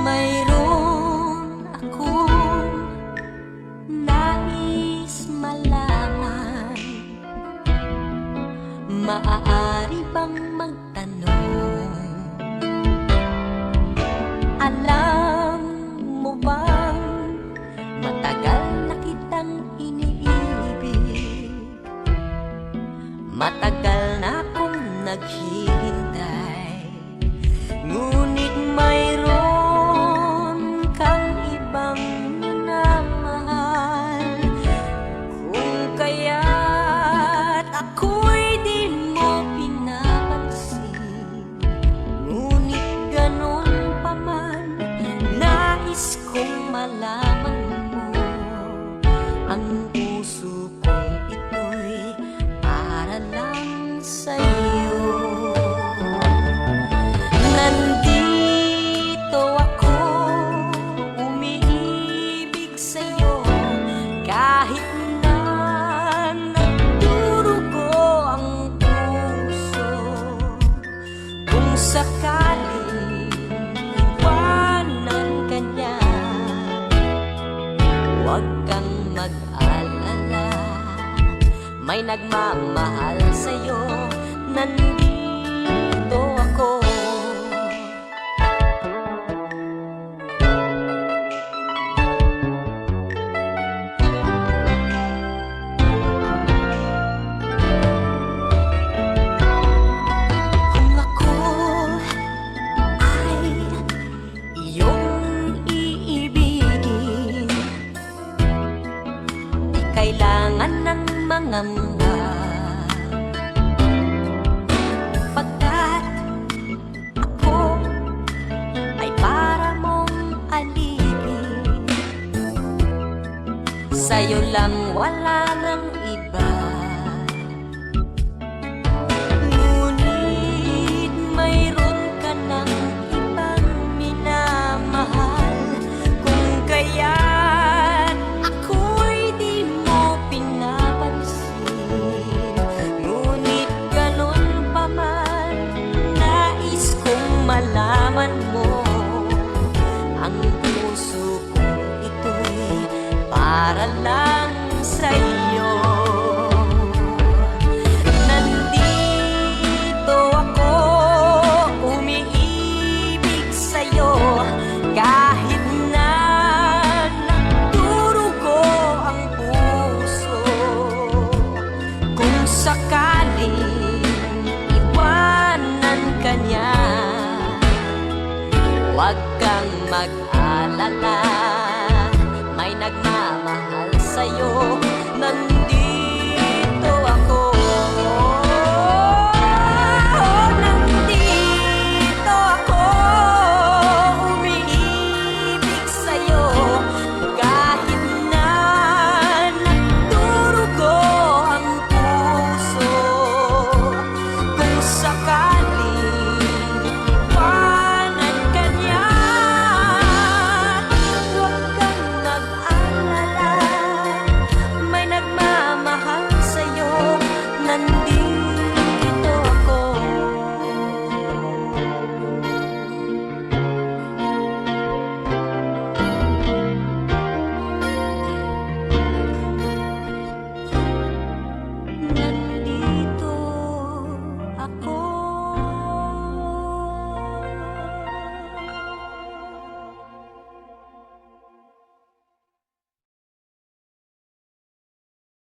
Mayroon akong nais malaman. Maaari bang magtanong? Alam mo bang matagal na kitang iniibig? Matagal na akong naghihintay, ngunit mayroon kang ibang minamahal. Kung kaya't ako'y di mo pinapansin, ngunit ganun pa man, nais kong malaman mo. Ang puso kong ito'y para lang sa'yo. Nandito ako, umiibig sa'yo, kahit na nagdurugo ang puso. Kung sakaling iwanan ka niya, huwag kang mag-alala, may nagmamahal sa'yo. Nandito ako. Kung ako ay iyong iibigin, di kailangan ng mangamba, pagkat ako ay para mong alipin. Sa'yo lang, wala nang iba. Ngunit mayroon ka ng ibang minamahal. Kung kaya't ako'y di mo pinapansin, ngunit ganun pa man, nais kong malaman mo. Ang puso kong ito'y para lang sa'yo. Nandito ako, umiibig sa'yo, kahit na nagdurugo ang puso. Kung sakaling iwanan ka niya, huwag kang mag-alala, may nagmamahal sa'yo.